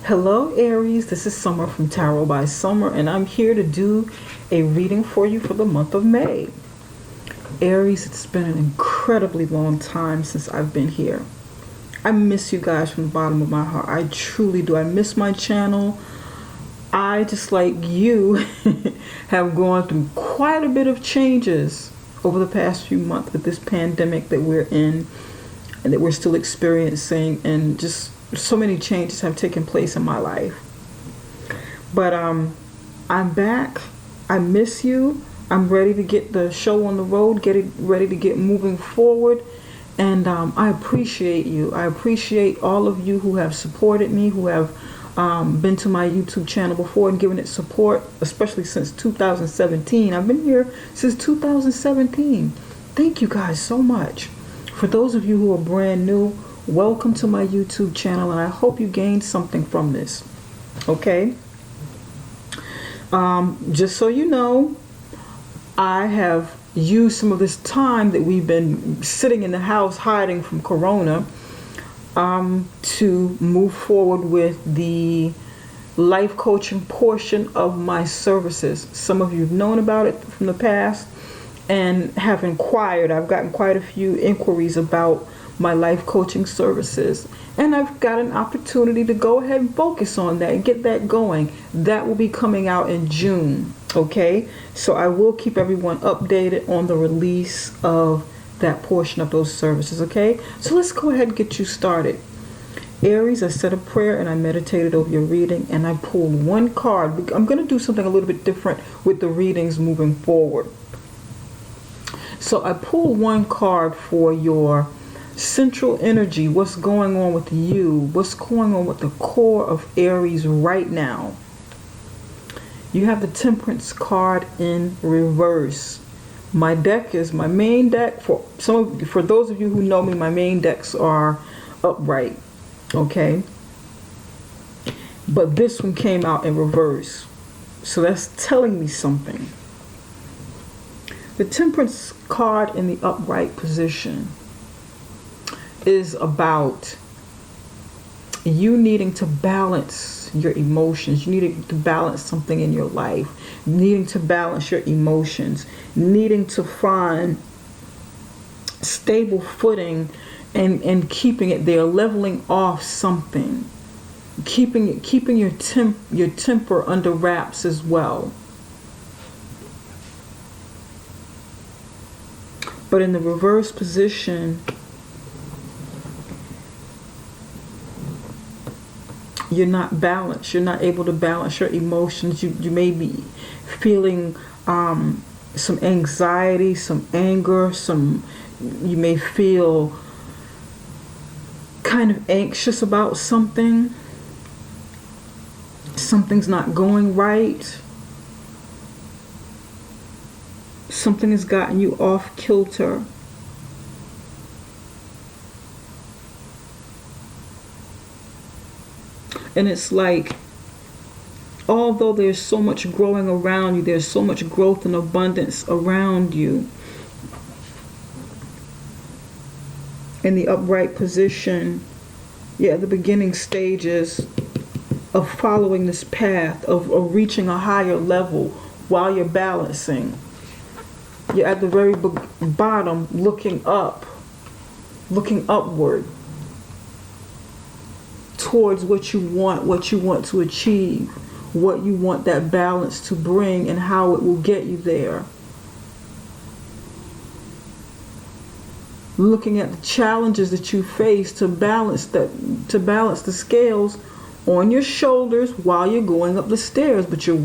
Hello Aries, this is Summer from Tarot by Summer, and I'm here to do a reading for you for the month of May. Aries, it's been an incredibly long time since I've been here. I miss you guys from the bottom of my heart. I truly do. I miss my channel. I, just like you, have gone through quite a bit of changes over the past few months with this pandemic that we're in and that we're still experiencing, and just so many changes have taken place in my life. But I'm back. I miss you. I'm ready to get the show on the road, ready to get moving forward. And I appreciate you. I appreciate all of you who have supported me, who have been to my YouTube channel before and given it support, especially since 2017. I've been here since 2017. Thank you guys so much. For those of you who are brand new, welcome to my YouTube channel, and I hope you gained something from this. Okay? Just so you know, I have used some of this time that we've been sitting in the house hiding from Corona to move forward with the life coaching portion of my services. Some of you have known about it from the past and have inquired. I've gotten quite a few inquiries about my life coaching services, and I've got an opportunity to go ahead and focus on that and get that going. That will be coming out in June. Okay, so I will keep everyone updated on the release of that portion of those services. Okay, so let's go ahead and get you started. Aries, I said a prayer and I meditated over your reading, and I pulled one card. I'm going to do something a little bit different with the readings moving forward. So I pulled one card for your central energy. What's going on with you? What's going on with the core of Aries right now? You have the Temperance card in reverse. My deck is my main deck. For those of you who know me, my main decks are upright. Okay, but this one came out in reverse, so that's telling me something. The Temperance card in the upright position is about you needing to balance your emotions. You needing to balance something in your life, needing to balance your emotions, needing to find stable footing and keeping it there, leveling off something, keeping your temper under wraps as well. But in the reverse position, you're not balanced. You're not able to balance your emotions. You may be feeling some anxiety, some anger, you may feel kind of anxious about something. Something's not going right. Something has gotten you off kilter. And it's like, although there's so much growing around you, there's so much growth and abundance around you, in the upright position, you're at the beginning stages of following this path, of reaching a higher level while you're balancing. You're at the very bottom, looking upward towards what you want to achieve, what you want that balance to bring, and how it will get you there. Looking at the challenges that you face to balance the scales on your shoulders while you're going up the stairs. But you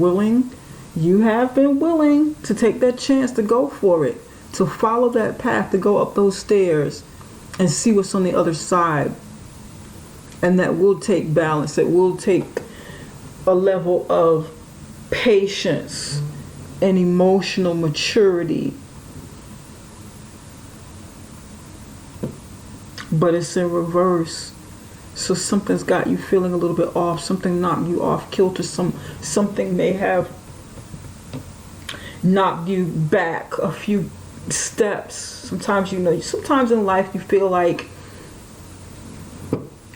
have been willing to take that chance to go for it, to follow that path, to go up those stairs and see what's on the other side. And that will take balance. It will take a level of patience and emotional maturity. But it's in reverse. So something's got you feeling a little bit off. Something knocked you off kilter. Something may have knocked you back a few steps. Sometimes in life you feel like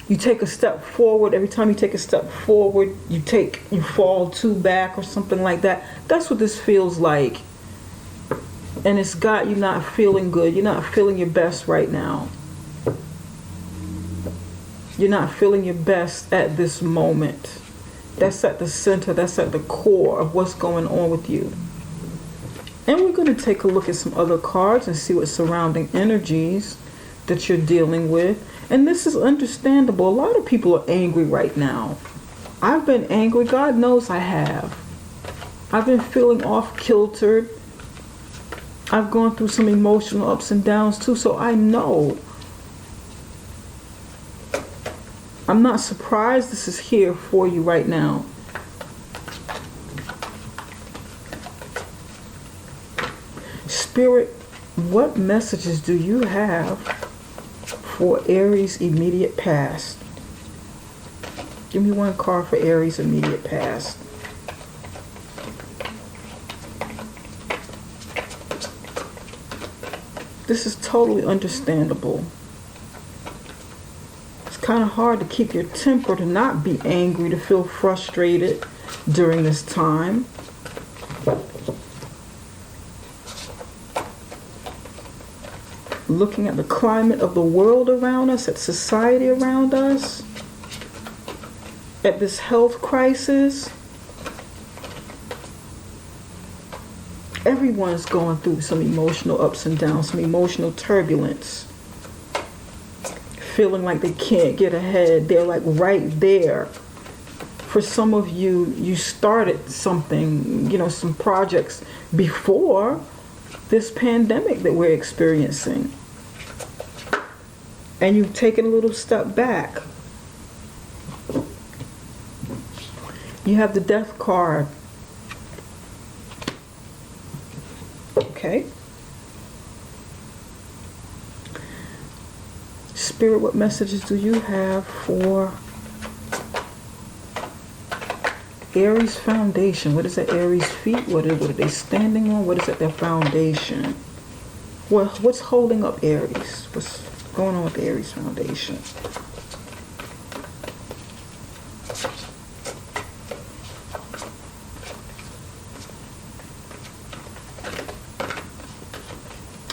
you take a step forward. Every time you take a step forward, you fall two back or something like that. That's what this feels like. And it's got you not feeling good. You're not feeling your best right now. You're not feeling your best at this moment. That's at the center, that's at the core of what's going on with you. And we're going to take a look at some other cards and see what surrounding energies that you're dealing with. And this is understandable. A lot of people are angry right now. I've been angry. God knows I have. I've been feeling off kiltered. I've gone through some emotional ups and downs too, so I know. I'm not surprised this is here for you right now. Spirit, what messages do you have for Aries' immediate past? Give me one card for Aries' immediate past. This is totally understandable. It's kind of hard to keep your temper, to not be angry, to feel frustrated during this time. Looking at the climate of the world around us, at society around us, at this health crisis, everyone's going through some emotional ups and downs, some emotional turbulence. Feeling like they can't get ahead. They're like right there. For some of you, you started something, some projects before this pandemic that we're experiencing. And you've taken a little step back. You have the Death card. Okay. Spirit, what messages do you have for Aries foundation? What is that Aries feet? What are they standing on? What is at their foundation? What's holding up Aries? What's going on with the Aries foundation?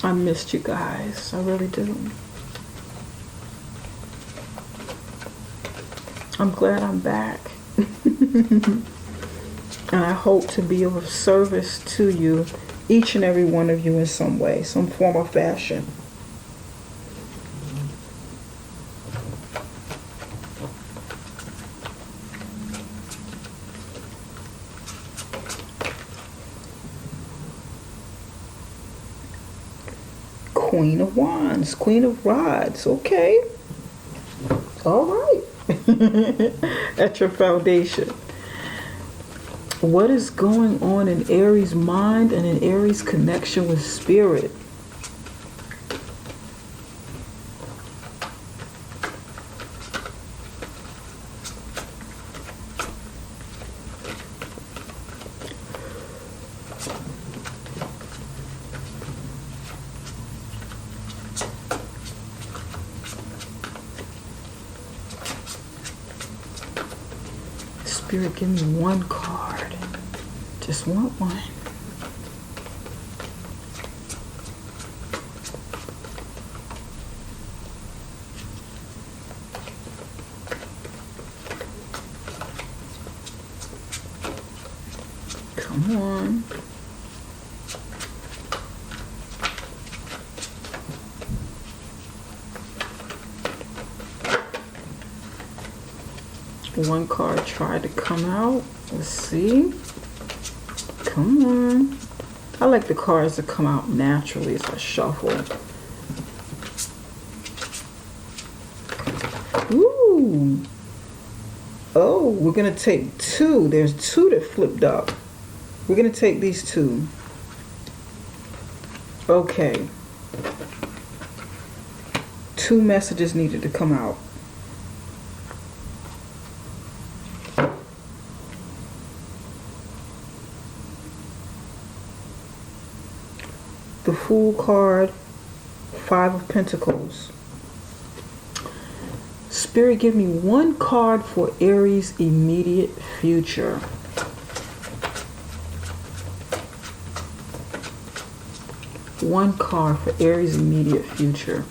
I missed you guys. I really do. I'm glad I'm back. And I hope to be of service to you, each and every one of you in some way, some form or fashion. Queen of Wands, Queen of Rods, okay. All right. At your foundation. What is going on in Aries' mind and in Aries' connection with spirit? Spirit, give me one card. Just want one. Come on. One card tried to come out. Let's see. Come on. I like the cards that come out naturally as I shuffle. Ooh. Oh, we're going to take two. There's two that flipped up. We're going to take these two. Okay. Two messages needed to come out. The Fool card, Five of Pentacles. Spirit, give me one card for Aries' immediate future. One card for Aries' immediate future.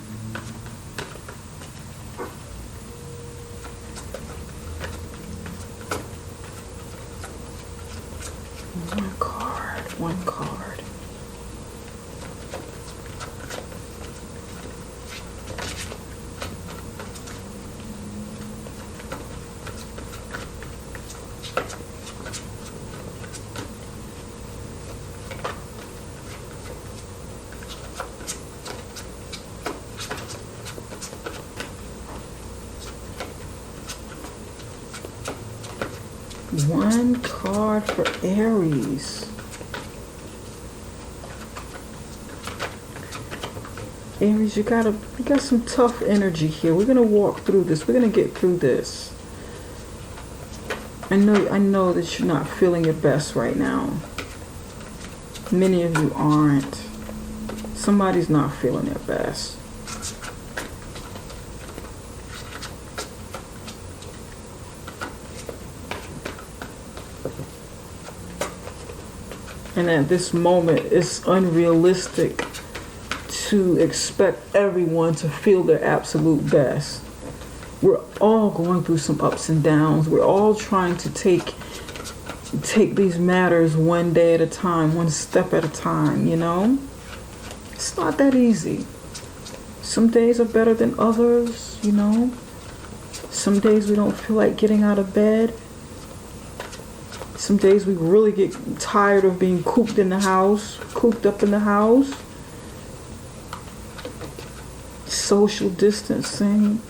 One card, one card. One card for Aries. Aries, you got some tough energy here. We're gonna walk through this. We're gonna get through this. I know that you're not feeling your best right now. Many of you aren't. Somebody's not feeling their best. And at this moment, it's unrealistic to expect everyone to feel their absolute best. We're all going through some ups and downs. We're all trying to take these matters one day at a time, one step at a time, you know? It's not that easy. Some days are better than others, you know? Some days we don't feel like getting out of bed. Some days we really get tired of being cooped up in the house. Social distancing.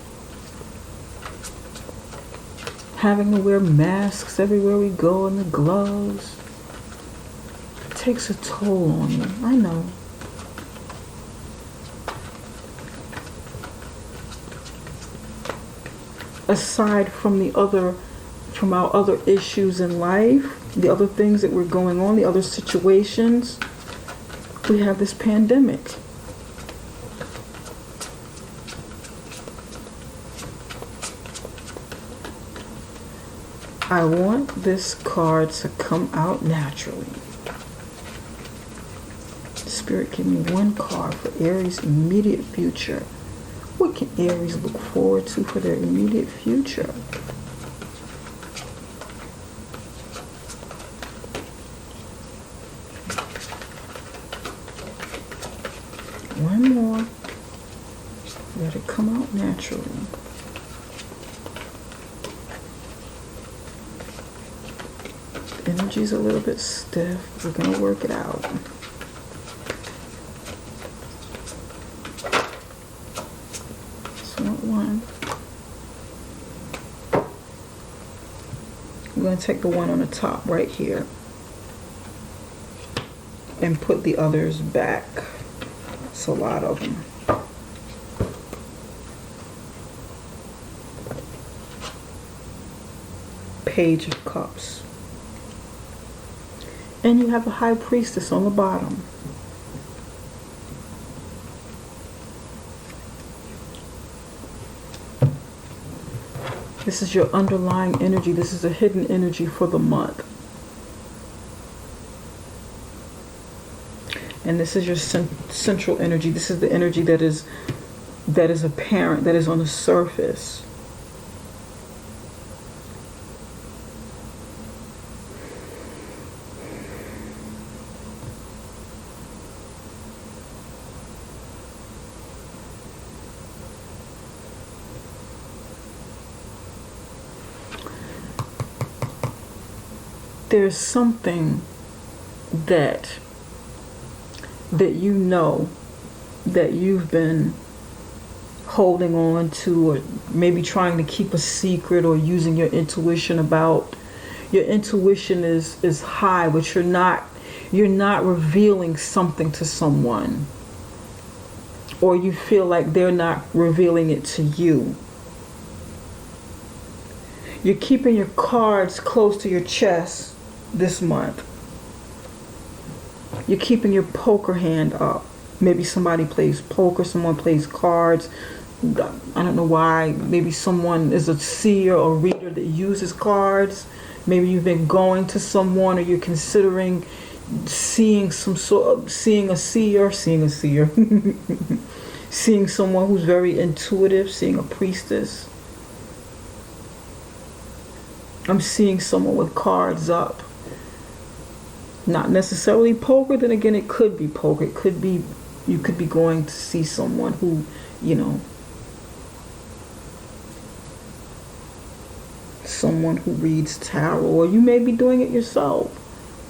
Having to wear masks everywhere we go and the gloves. It takes a toll on you. I know. Aside from our other issues in life, the other things that were going on, the other situations, we have this pandemic. I want this card to come out naturally. Spirit, give me one card for Aries' immediate future. What can Aries look forward to for their immediate future? One more. Let it come out naturally. The energy's a little bit stiff. We're going to work it out. So one. I'm going to take the one on the top right here and put the others back. It's a lot of them. Page of Cups. And you have a High Priestess on the bottom. This is your underlying energy. This is a hidden energy for the month. And this is your central energy. This is the energy that is apparent, that is on the surface. There's something that you know that you've been holding on to, or maybe trying to keep a secret, or using your intuition about. Your intuition is high, but you're not revealing something to someone, or you feel like they're not revealing it to you. You're keeping your cards close to your chest this month. You're keeping your poker hand up. Maybe somebody plays poker, someone plays cards, I don't know why. Maybe someone is a seer or reader that uses cards. Maybe you've been going to someone, or you're considering seeing seeing a seer, seeing someone who's very intuitive, seeing a priestess. I'm seeing someone with cards up. Not necessarily poker, then again it could be poker. It could be, you could be going to see someone who, someone who reads tarot, or you may be doing it yourself.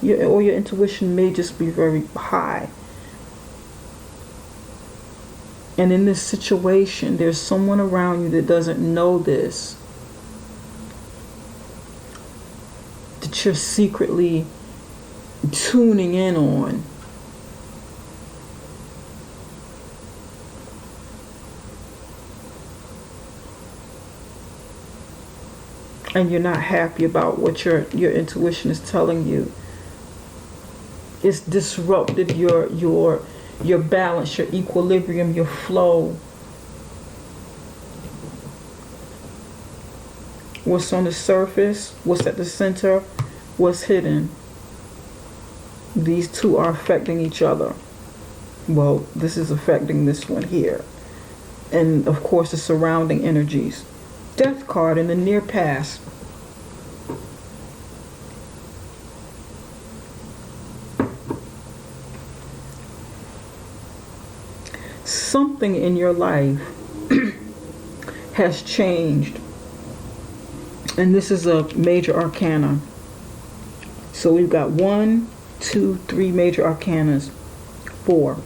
Or your intuition may just be very high. And in this situation, there's someone around you that doesn't know this, that you're secretly tuning in on. And you're not happy about what your intuition is telling you. It's disrupted your balance, your equilibrium, your flow. What's on the surface, what's at the center, what's hidden. These two are affecting each other. Well, this is affecting this one here. And of course the surrounding energies. Death card in the near past. Something in your life has changed. And this is a major arcana. So we've got 1, 2, 3 major arcanas. 4.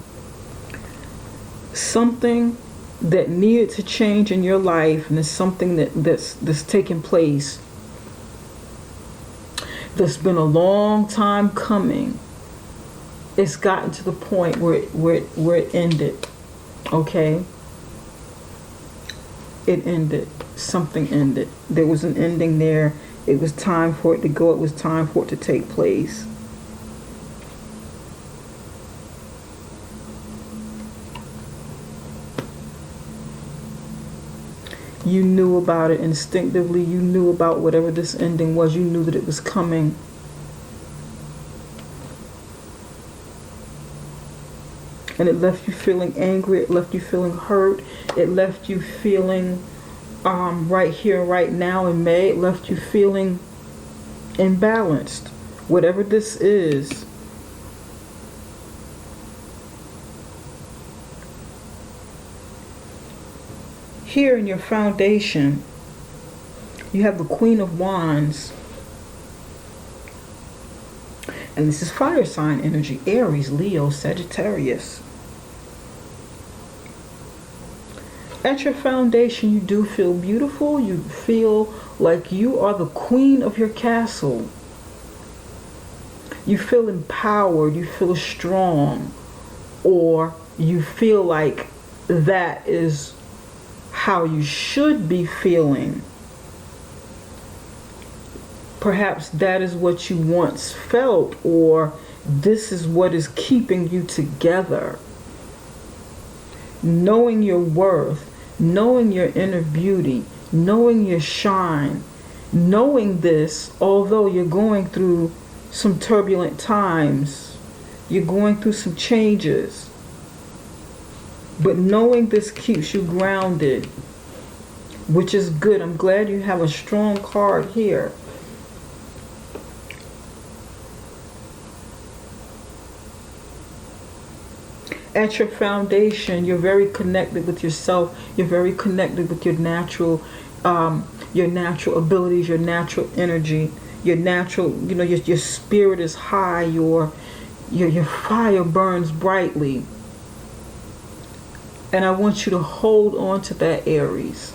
Something that needed to change in your life, and it's something that's taken place, that's been a long time coming. It's gotten to the point where it ended. Okay? It ended. Something ended. There was an ending there. It was time for it to go. It was time for it to take place. You knew about it instinctively. You knew about whatever this ending was. You knew that it was coming. And it left you feeling angry. It left you feeling hurt. It left you feeling right here, right now in May. It left you feeling imbalanced. Whatever this is. Here in your foundation, you have the Queen of Wands. And this is fire sign energy. Aries, Leo, Sagittarius. At your foundation, you do feel beautiful. You feel like you are the queen of your castle. You feel empowered. You feel strong. Or you feel like that is how you should be feeling. Perhaps that is what you once felt, or this is what is keeping you together. Knowing your worth, knowing your inner beauty, knowing your shine, knowing this, although you're going through some turbulent times, you're going through some changes, but knowing this keeps you grounded, which is good. I'm glad you have a strong card here. At your foundation, you're very connected with yourself. You're very connected with your natural abilities, your natural energy, your natural, your spirit is high. Your fire burns brightly. And I want you to hold on to that, Aries.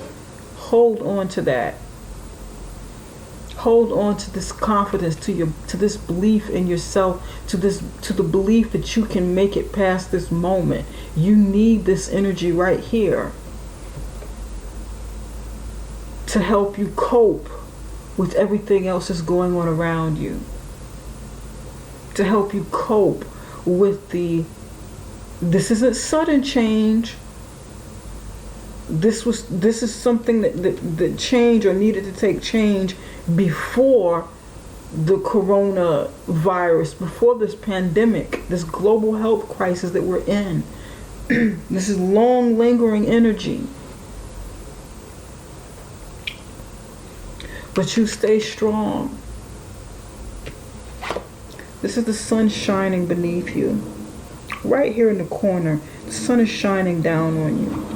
Hold on to that. Hold on to this confidence, to this belief in yourself, to the belief that you can make it past this moment. You need this energy right here to help you cope with everything else that's going on around you. To help you cope with this isn't sudden change. this is something that changed or needed to take change before the coronavirus, before this pandemic, this global health crisis that we're in. This is long lingering energy. But you stay strong. This is the sun shining beneath you. Right here in the corner, the sun is shining down on you.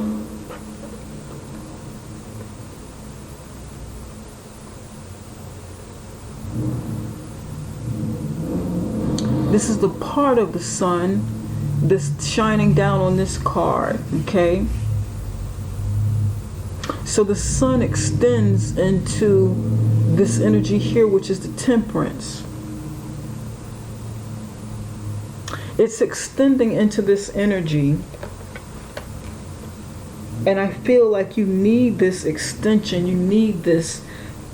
This is the part of the sun that's shining down on this card, okay? So the sun extends into this energy here, which is the temperance. It's extending into this energy, and I feel like you need this extension, you need this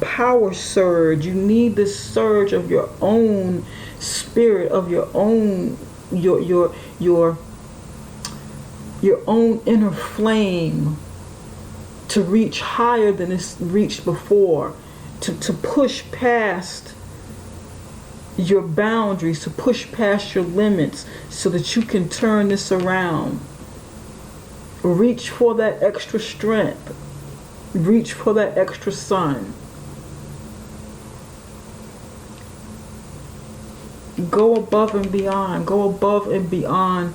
power surge, you need this surge of your own spirit, of your own your own inner flame to reach higher than it's reached before, to push past your boundaries, to push past your limits so that you can turn this around. Reach for that extra strength. Reach for that extra sun. Go above and beyond. Go above and beyond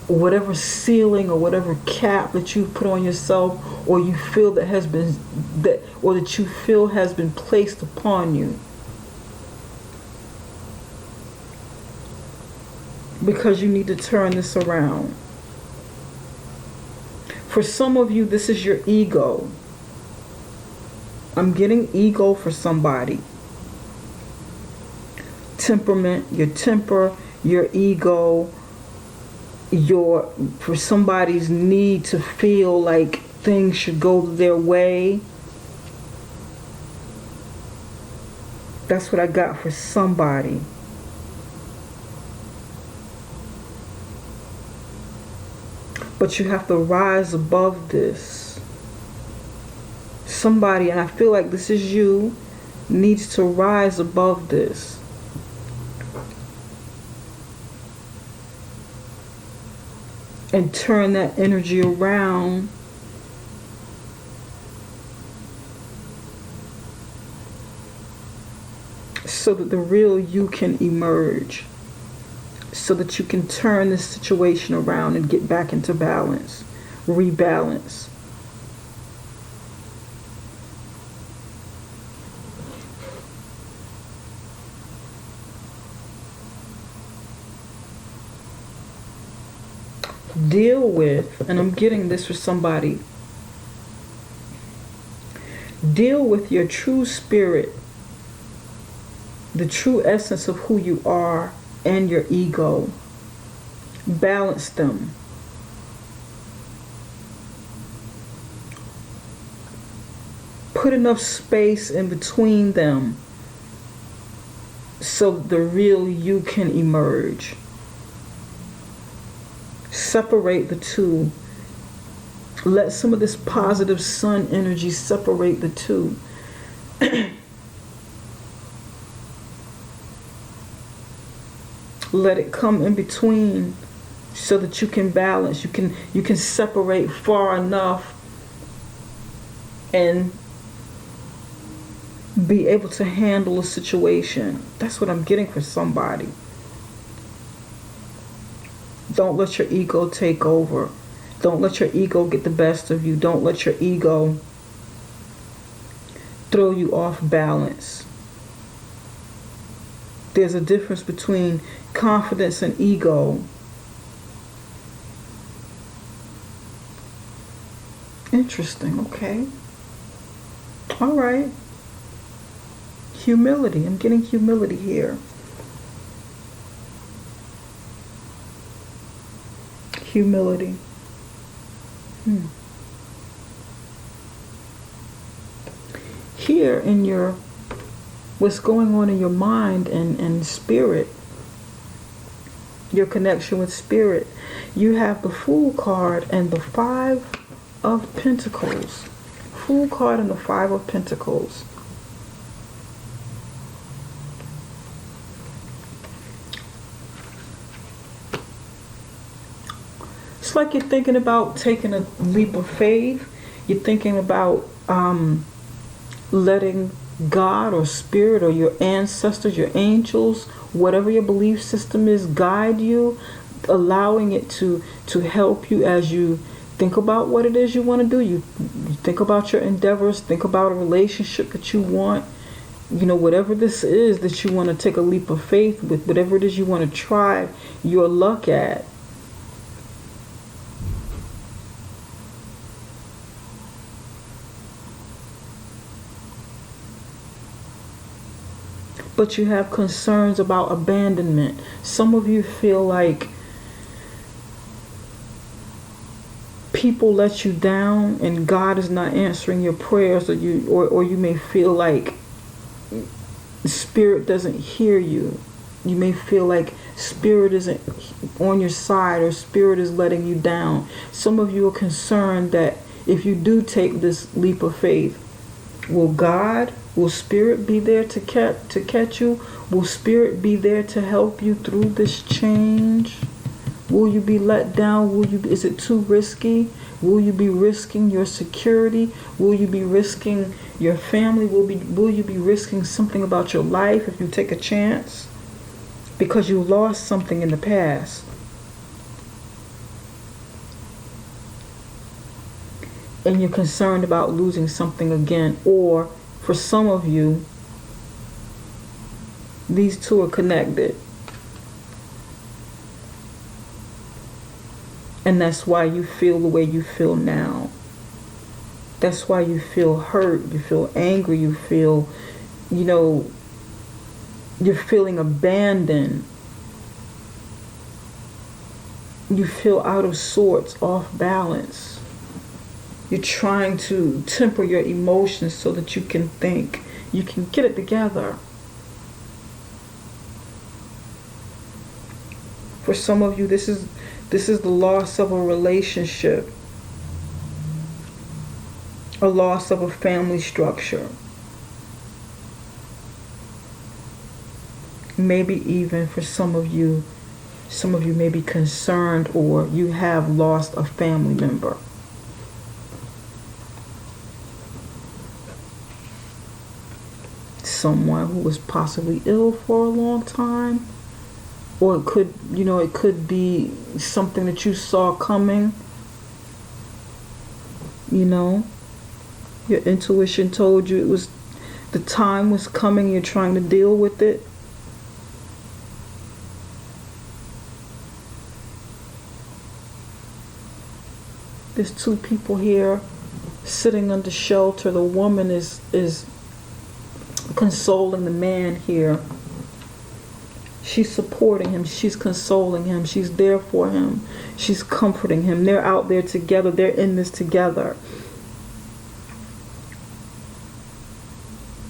whatever ceiling or whatever cap that you put on yourself, or you feel that has been that you feel has been placed upon you. Because you need to turn this around. For some of you, this is your ego. I'm getting ego for somebody. Temperament, your temper, your ego, for somebody's need to feel like things should go their way. That's what I got for somebody. But you have to rise above this. Somebody, and I feel like this is you, needs to rise above this. And turn that energy around so that the real you can emerge. So that you can turn this situation around and get back into balance, rebalance. Deal with, and I'm getting this for somebody, deal with your true spirit, the true essence of who you are, and your ego. Balance them. Put enough space in between them so the real you can emerge. Separate the two. Let some of this positive sun energy separate the two. Let it come in between so that you can balance. You can separate far enough and be able to handle a situation. That's what I'm getting for somebody. Don't let your ego take over. Don't let your ego get the best of you. Don't let your ego throw you off balance. There's a difference between confidence and ego. Interesting, okay. All right. Humility. I'm getting humility here. Humility. Here in your, what's going on in your mind and spirit, your connection with spirit, you have the Fool card and the 5 of Pentacles. Fool card and the Five of Pentacles. It's like you're thinking about taking a leap of faith. You're thinking about letting God or spirit or your ancestors, your angels, whatever your belief system is, guide you, allowing it to help you as you think about what it is you want to do. You think about your endeavors, think about a relationship that you want, whatever this is that you want to take a leap of faith with, whatever it is you want to try your luck at. But you have concerns about abandonment. Some of you feel like people let you down and God is not answering your prayers, or you may feel like spirit doesn't hear you. You may feel like spirit isn't on your side, or spirit is letting you down. Some of you are concerned that if you do take this leap of faith, will spirit be there to catch you? Will spirit be there to help you through this change? Will you be let down? Is it too risky? Will you be risking your security? Will you be risking your family? Will you be risking something about your life if you take a chance? Because you lost something in the past. And you're concerned about losing something again. Or for some of you, these two are connected. And that's why you feel the way you feel now. That's why you feel hurt, you feel angry, you feel, you're feeling abandoned. You feel out of sorts, off balance. You're trying to temper your emotions so that you can think, you can get it together. For some of you, this is the loss of a relationship, a loss of a family structure. Maybe even for some of you may be concerned, or you have lost a family member. Someone who was possibly ill for a long time. Or it could be something that you saw coming. Your intuition told you the time was coming, you're trying to deal with it. There's two people here sitting under shelter. The woman is consoling the man here. She's supporting him. She's consoling him. She's there for him. She's comforting him. They're out there together. They're in this together.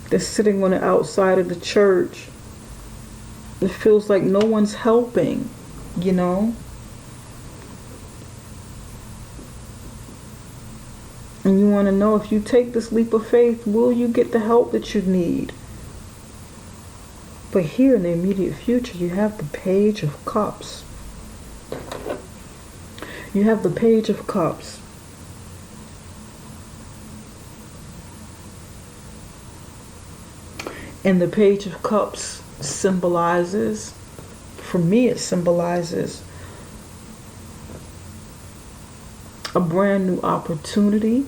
They're sitting on the outside of the church. It feels like no one's helping, And you want to know, if you take this leap of faith, will you get the help that you need? But here in the immediate future, you have the Page of Cups. You have the Page of Cups. And the Page of Cups symbolizes, for me it symbolizes a brand new opportunity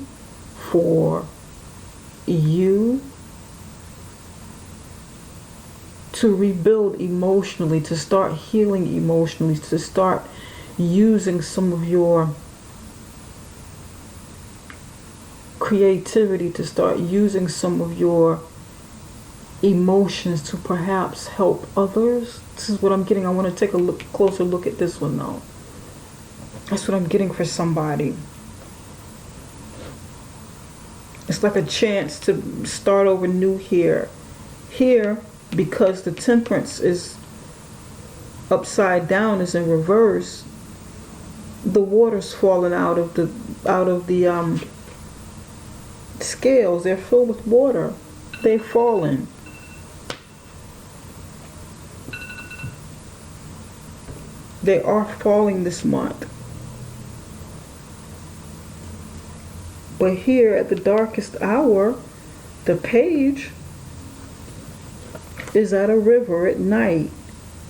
for you to rebuild emotionally, to start healing emotionally, to start using some of your creativity, to start using some of your emotions to perhaps help others. This is what I'm getting. I want to take a closer look at this one though. That's what I'm getting for somebody. It's like a chance to start over new here. Here, because the Temperance is upside down, is in reverse. the water's falling out of the scales. They're filled with water. They're falling. They are falling this month. But here at the darkest hour, the page is at a river at night,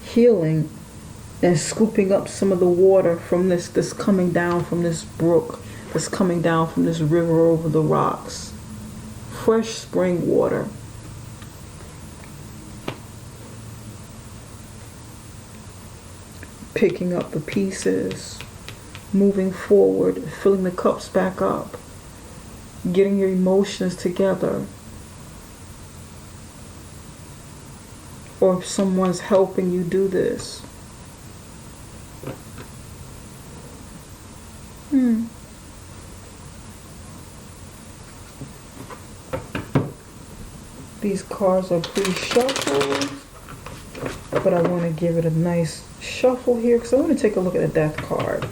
healing and scooping up some of the water from this coming down from this brook, that's coming down from this river over the rocks. Fresh spring water. Picking up the pieces, moving forward, filling the cups back up, getting your emotions together. Or if someone's helping you do this. These cards are pre-shuffled, but I want to give it a nice shuffle here because I want to take a look at the death card.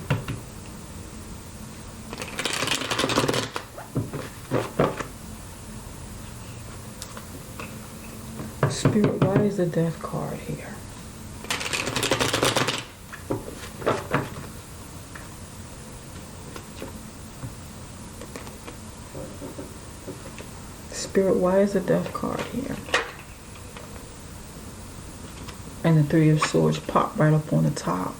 Spirit, why is the death card here? Spirit, why is the death card here? And the Three of Swords pop right up on the top.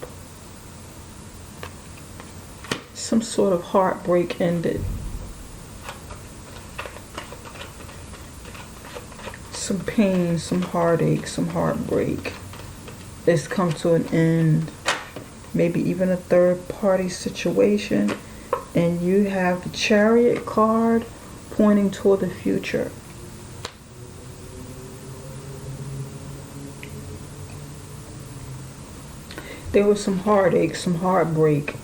Some sort of heartbreak ended. Some pain, some heartache, some heartbreak. It's come to an end. Maybe even a third party situation. And you have the Chariot card pointing toward the future. There was some heartache, some heartbreak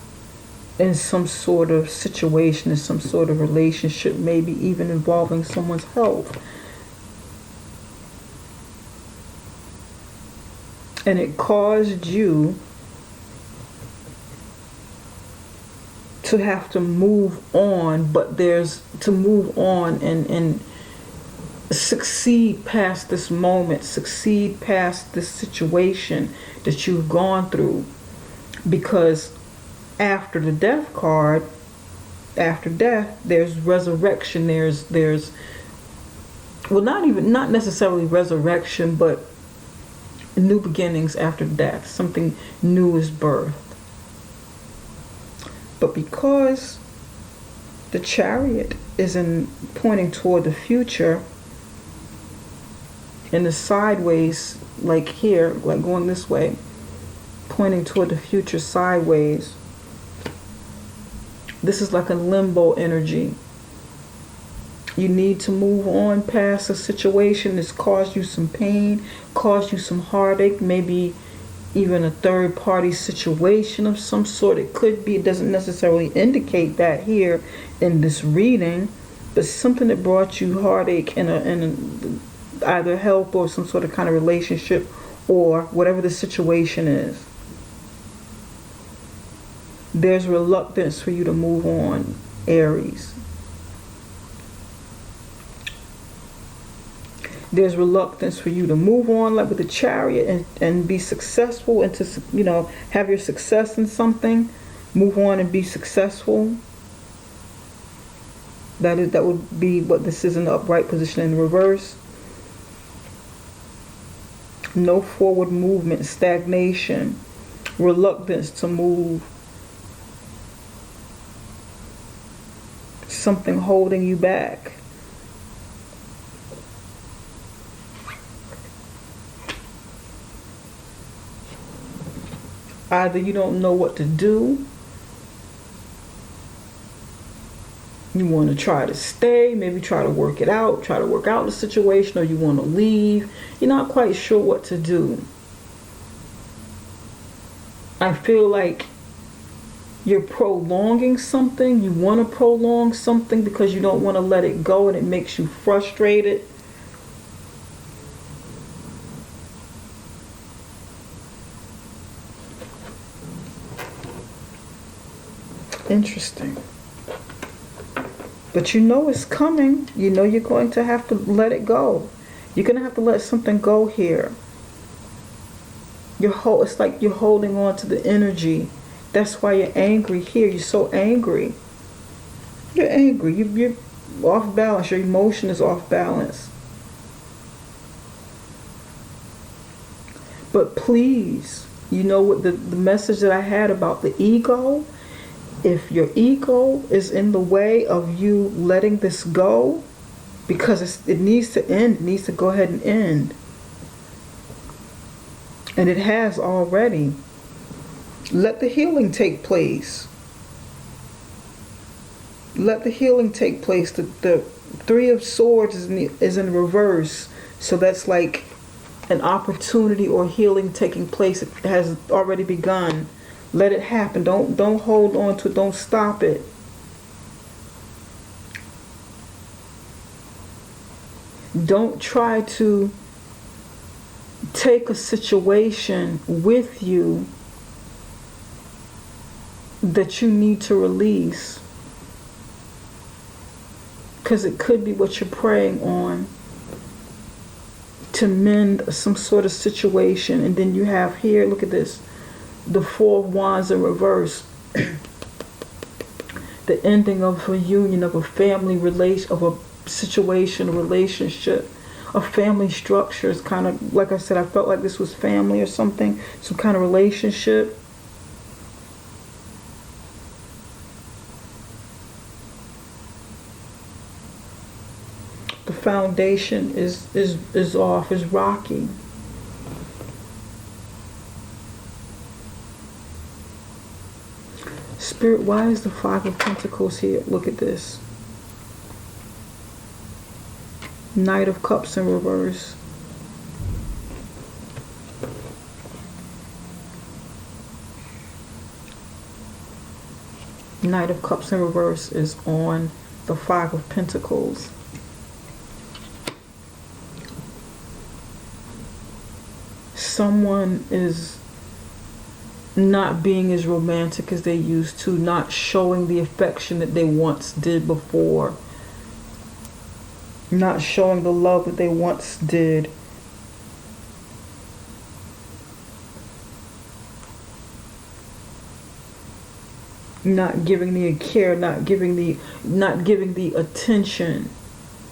in some sort of situation, in some sort of relationship, maybe even involving someone's health. And it caused you to have to move on, but there's to move on and succeed past this moment, succeed past this situation that you've gone through. Because after the death card, after death, there's resurrection, there's well, not necessarily resurrection, but new beginnings after death. Something new is birthed. But because the Chariot is pointing toward the future, in the sideways, like here, like going this way, pointing toward the future sideways, this is like a limbo energy. You need to move on past a situation that's caused you some pain, caused you some heartache, maybe even a third party situation of some sort. It could be, it doesn't necessarily indicate that here in this reading, but something that brought you heartache in either health or some sort of kind of relationship or whatever the situation is. There's reluctance for you to move on, Aries. There's reluctance for you to move on, like with the Chariot, and be successful and to, have your success in something. Move on and be successful. That would be what this is in the upright position. In the reverse, no forward movement, stagnation, reluctance to move. Something holding you back. Either you don't know what to do, you want to try to stay, maybe try to work it out, try to work out the situation, or you want to leave. You're not quite sure what to do. I feel like you're prolonging something. You want to prolong something because you don't want to let it go, and it makes you frustrated. Interesting. But you know it's coming. You know you're going to have to let it go. You're going to have to let something go here. It's like you're holding on to the energy. That's why you're angry here. You're so angry. You're angry. You're off balance. Your emotion is off balance. But please, you know what the message that I had about the ego? If your ego is in the way of you letting this go, because it needs to end, it needs to go ahead and end. And it has already. Let the healing take place. Let the healing take place. The Three of Swords is in reverse. So that's like an opportunity or healing taking place. It has already begun. Let it happen. Don't hold on to it. Don't stop it. Don't try to take a situation with you that you need to release, because it could be what you're praying on to mend some sort of situation. And then you have here, look at this, the Four of Wands in reverse. The ending of a union, of a family relation, of a situation, a relationship, a family structure. Is kind of, like I said, I felt like this was family or something, some kind of relationship. The foundation is off, is rocky. Spirit, why is the Five of Pentacles here? Look at this. Knight of Cups in reverse. Knight of Cups in reverse is on the Five of Pentacles. Someone is not being as romantic as they used to, not showing the affection that they once did before, not showing the love that they once did. Not giving the care, not giving the attention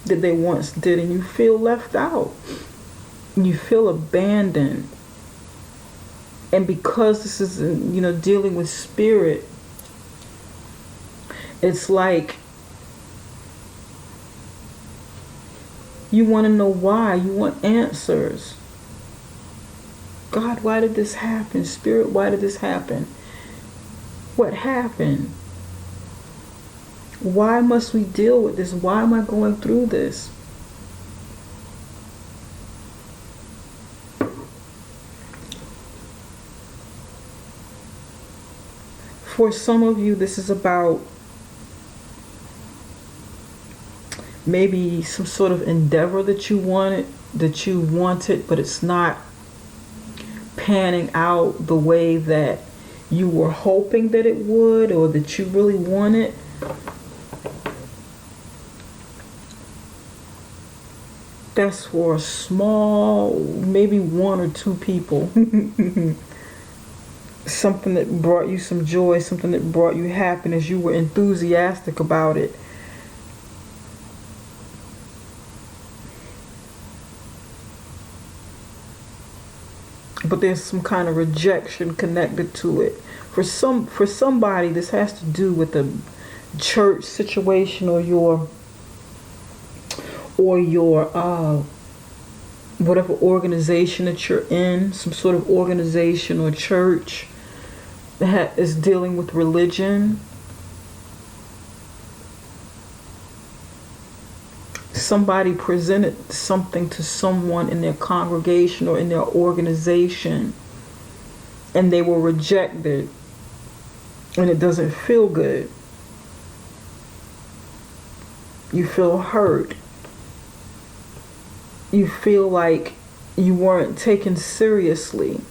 that they once did, and you feel left out. You feel abandoned. And because this is, dealing with spirit, it's like you want to know why. You want answers. God, why did this happen? Spirit, why did this happen? What happened? Why must we deal with this? Why am I going through this? For some of you, this is about maybe some sort of endeavor that you wanted, but it's not panning out the way that you were hoping that it would, or that you really wanted. That's for a small, maybe one or two people. Something that brought you some joy, something that brought you happiness. You were enthusiastic about it. But there's some kind of rejection connected to it. For somebody, this has to do with the church situation, or your whatever organization that you're in, some sort of organization or church that is dealing with religion. Somebody presented something to someone in their congregation or in their organization, and they were rejected, and it doesn't feel good. You feel hurt. You feel like you weren't taken seriously.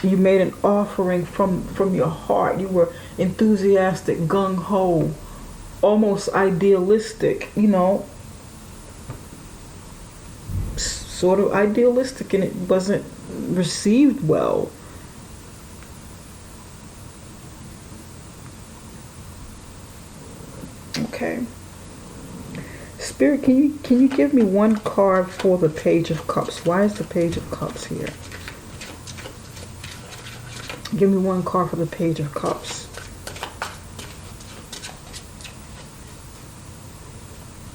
You made an offering from your heart. You were enthusiastic, gung-ho, almost idealistic, sort of idealistic, and it wasn't received well. Okay. Spirit, can you give me one card for the Page of Cups? Why is the Page of Cups here? Give me one card for the Page of Cups.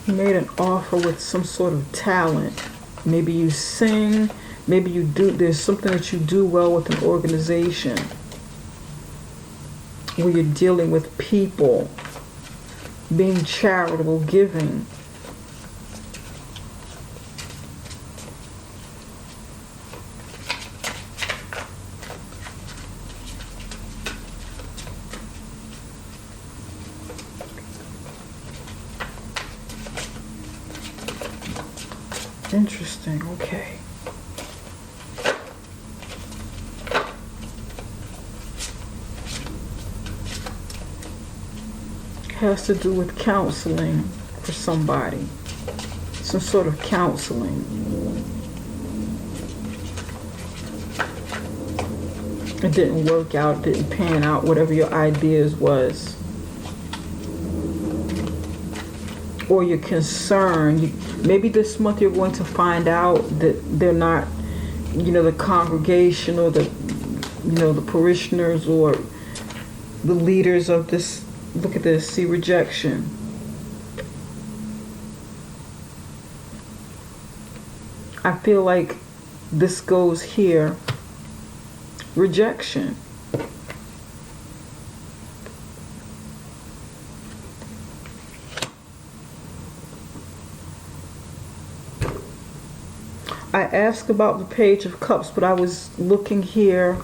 You made an offer with some sort of talent. Maybe you sing. Maybe you do. There's something that you do well with an organization where you're dealing with people, being charitable, giving. Interesting. Okay. Has to do with counseling for somebody. Some sort of counseling. It didn't work out, didn't pan out, whatever your ideas was. Or you're concerned. Maybe this month you're going to find out that they're not, the congregation or the parishioners or the leaders of this. Look at this. See, rejection. I feel like this goes here. Rejection. I asked about the Page of Cups, but I was looking here.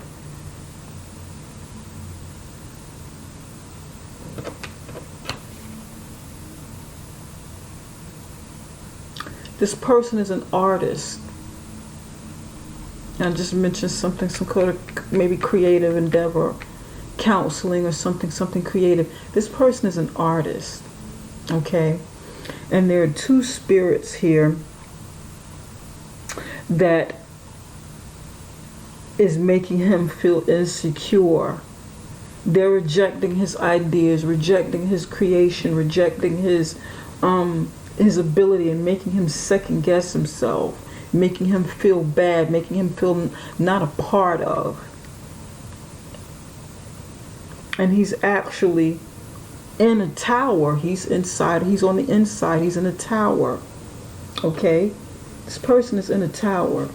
This person is an artist. And I just mentioned something, some kind of maybe creative endeavor, counseling or something creative. This person is an artist, okay? And there are two spirits here that is making him feel insecure. They're rejecting his ideas, rejecting his creation, rejecting his ability, and making him second guess himself, making him feel bad, making him feel not a part of. And he's actually in a tower. He's inside. He's on the inside. He's in a tower. Okay? This person is in a tower.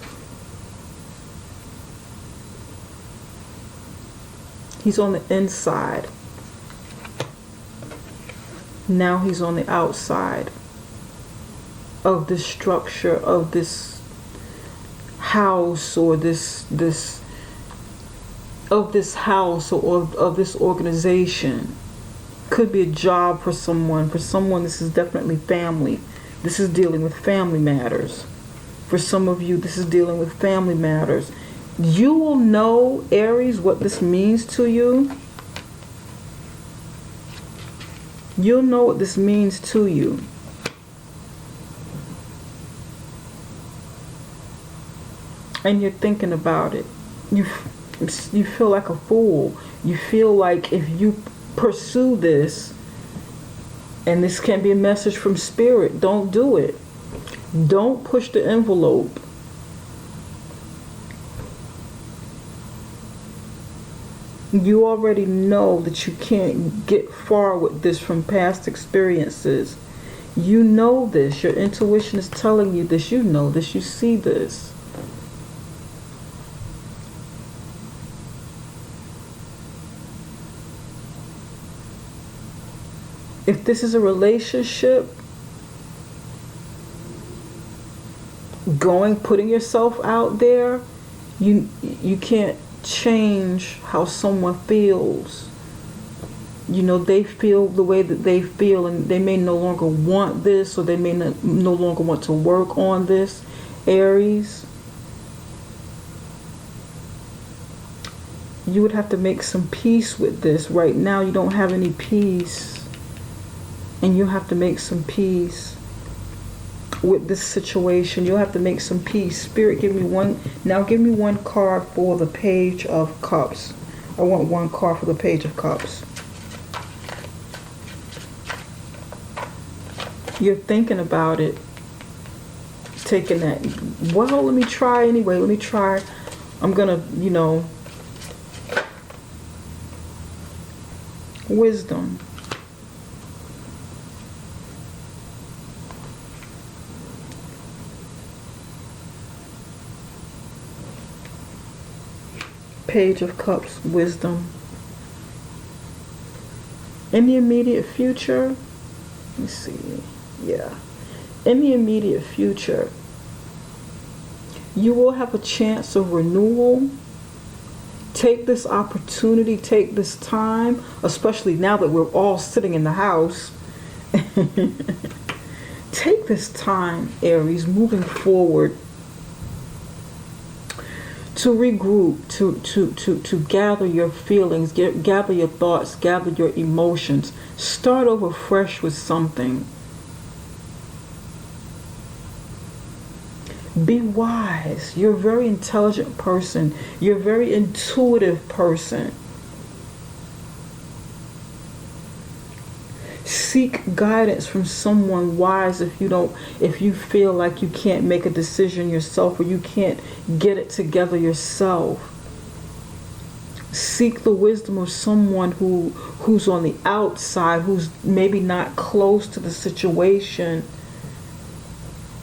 He's on the inside. Now he's on the outside of this structure, of this house, or this house, or of this organization. Could be a job for someone. For someone, this is definitely family. This is dealing with family matters. For some of you, this is dealing with family matters. You will know, Aries, what this means to you. You'll know what this means to you. And you're thinking about it. You feel like a fool. You feel like if you pursue this, and this can be a message from Spirit, don't do it. Don't push the envelope. You already know that you can't get far with this from past experiences. You know this. Your intuition is telling you this. You know this. You see this. If this is a relationship, putting yourself out there, you can't change how someone feels. They feel the way that they feel, and they may no longer want this, or they may no longer want to work on this, Aries. You would have to make some peace with this. Right now you don't have any peace, and you have to make some peace with this situation. You'll have to make some peace. Spirit, give me one. Now give me one card for the Page of Cups. I want one card for the Page of Cups. You're thinking about it, taking that. Well, let me try anyway. Let me try. I'm gonna, wisdom. Page of Cups, wisdom. In the immediate future, let me see. Yeah. In the immediate future, you will have a chance of renewal. Take this opportunity, take this time, especially now that we're all sitting in the house. Take this time, Aries, moving forward, to regroup, to gather your feelings, gather your thoughts, gather your emotions. Start over fresh with something. Be wise. You're a very intelligent person. You're a very intuitive person. Seek guidance from someone wise if you feel like you can't make a decision yourself, or you can't get it together yourself. Seek the wisdom of someone who's on the outside, who's maybe not close to the situation,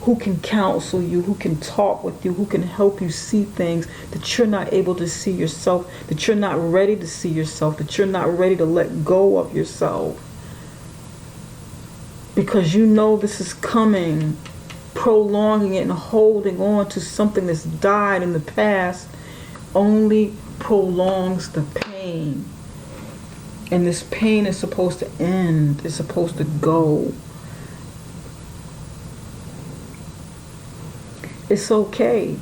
who can counsel you, who can talk with you, who can help you see things that you're not able to see yourself, that you're not ready to see yourself, that you're not ready to let go of yourself. Because you know this is coming. Prolonging it and holding on to something that's died in the past only prolongs the pain. And this pain is supposed to end. It's supposed to go. It's okay.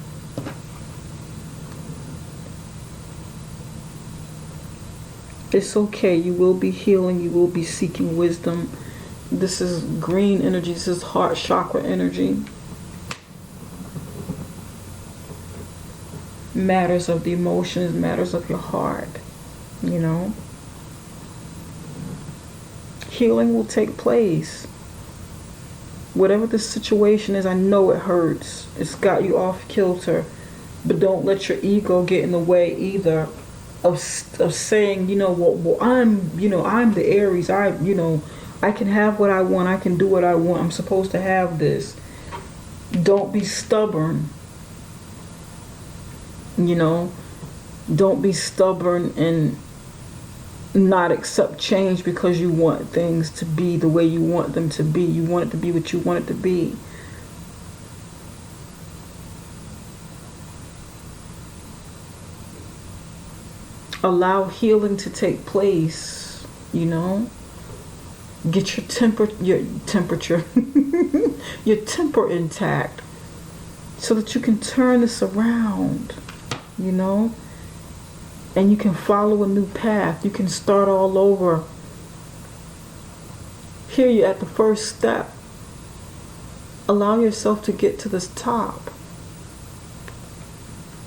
It's okay. You will be healing. You will be seeking wisdom. This is green energy. This is heart chakra energy. Matters of the emotions, matters of your heart. Healing will take place. Whatever the situation is, I know it hurts. It's got you off kilter. But don't let your ego get in the way either of saying, I'm the Aries. I can have what I want. I can do what I want. I'm supposed to have this. Don't be stubborn. Don't be stubborn and not accept change because you want things to be the way you want them to be. You want it to be what you want it to be. Allow healing to take place, Get your temperature, your temper intact, so that you can turn this around, and you can follow a new path. You can start all over. Here you're at the first step. Allow yourself to get to this top.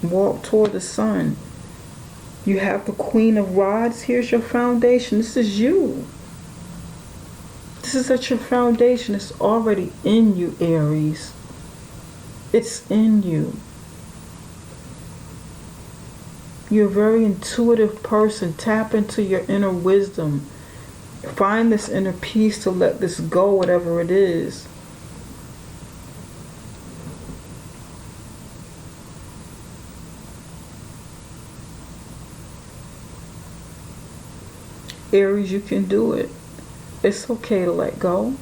Walk toward the sun. You have the Queen of Rods. Here's your foundation. This is you. This is at your foundation. It's already in you, Aries. It's in you. You're a very intuitive person. Tap into your inner wisdom. Find this inner peace to let this go, whatever it is. Aries, you can do it. It's okay to let go.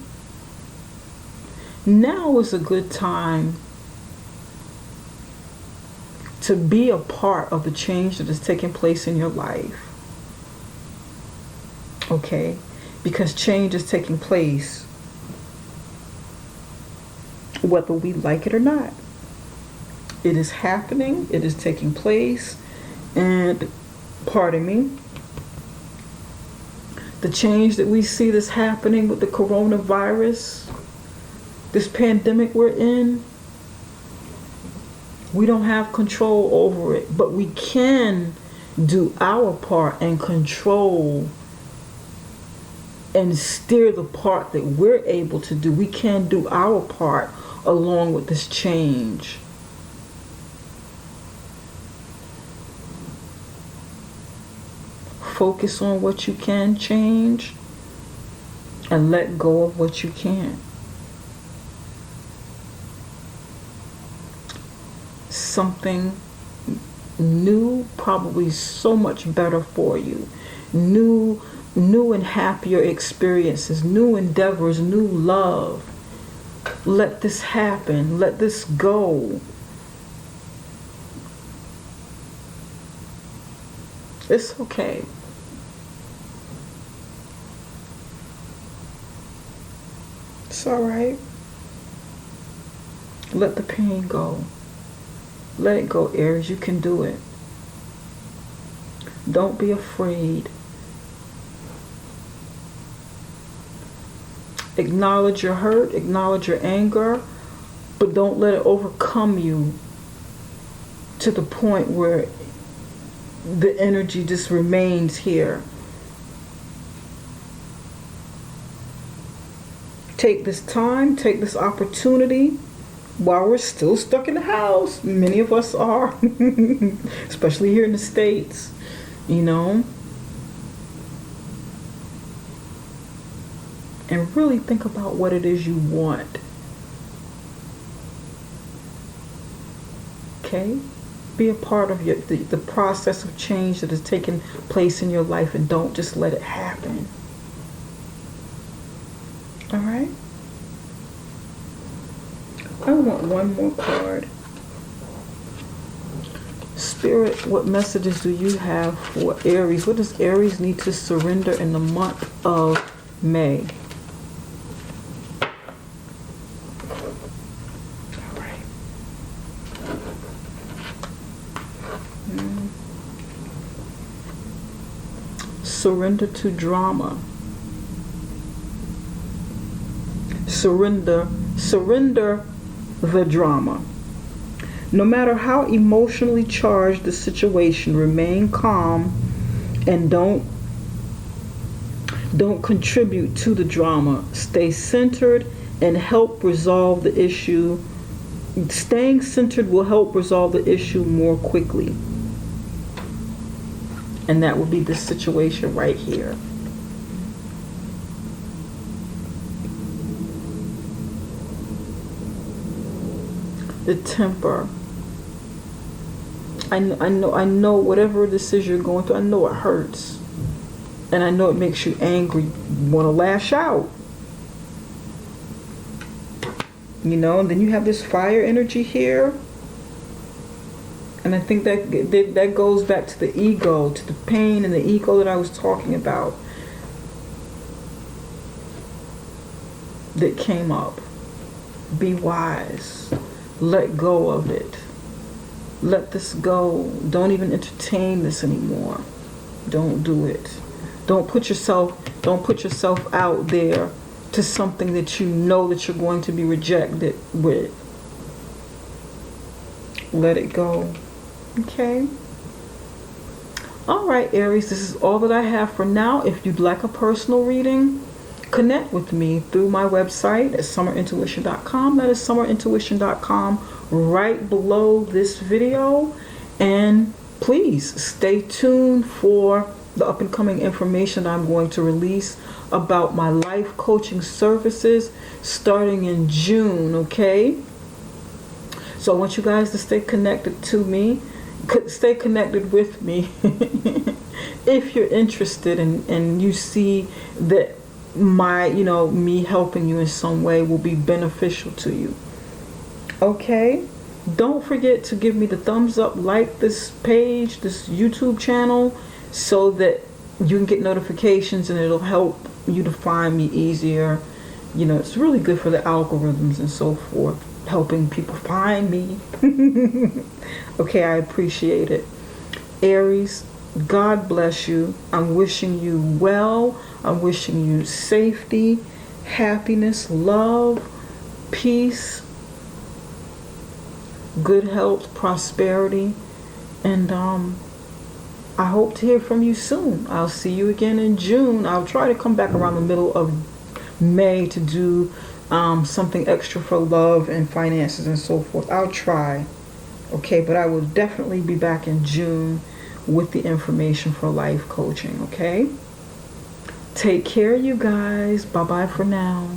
Now is a good time to be a part of the change that is taking place in your life. Okay? Because change is taking place whether we like it or not. It is happening. It is taking place. And pardon me, the change that we see that's happening with the coronavirus, this pandemic we're in, we don't have control over it, but we can do our part and control and steer the part that we're able to do. We can do our part along with this change. Focus on what you can change and let go of what you can't. Something new, probably so much better for you. New and happier experiences, new endeavors, new love. Let this happen. Let this go. It's okay. It's all right. Let the pain go. Let it go, Aries. You can do it. Don't be afraid. Acknowledge your hurt, acknowledge your anger, but don't let it overcome you to the point where the energy just remains here. Take this time, take this opportunity while we're still stuck in the house. Many of us are, especially here in the States, you know. And really think about what it is you want. Okay? Be a part of the process of change that is taking place in your life, and don't just let it happen. All right? I want one more card. Spirit, what messages do you have for Aries? What does Aries need to surrender in the month of May? All right. Surrender to drama. Surrender the drama. No matter how emotionally charged the situation, remain calm and don't contribute to the drama. Stay centered and help resolve the issue. Staying centered will help resolve the issue more quickly. And that will be this situation right here. The temper. I know whatever this is you're going through, I know it hurts. And I know it makes you angry, you want to lash out. You know, and then you have this fire energy here. And I think that goes back to the ego, to the pain and the ego that I was talking about. That came up. Be wise. Let go of it. Let this go. Don't even entertain this anymore. Don't do it. Don't put yourself out there to something that you know that you're going to be rejected with. Let it go. Okay? Alright, Aries, this is all that I have for now. If you'd like a personal reading, connect with me through my website at summerintuition.com. That is summerintuition.com, right below this video. And please stay tuned for the up and coming information I'm going to release about my life coaching services starting in June, okay? So I want you guys to stay connected to me, stay connected with me if you're interested and you see that me helping you in some way will be beneficial to you. Okay? Don't forget to give me the thumbs up, like this page, this YouTube channel, so that you can get notifications and it'll help you to find me easier. You know, it's really good for the algorithms and so forth, helping people find me. Okay, I appreciate it. Aries, God bless you. I'm wishing you well. I'm wishing you safety, happiness, love, peace, good health, prosperity, and I hope to hear from you soon. I'll see you again in June. I'll try to come back around the middle of May to do something extra for love and finances and so forth. I'll try. Okay, but I will definitely be back in June with the information for life coaching. Okay? Take care, you guys. Bye-bye for now.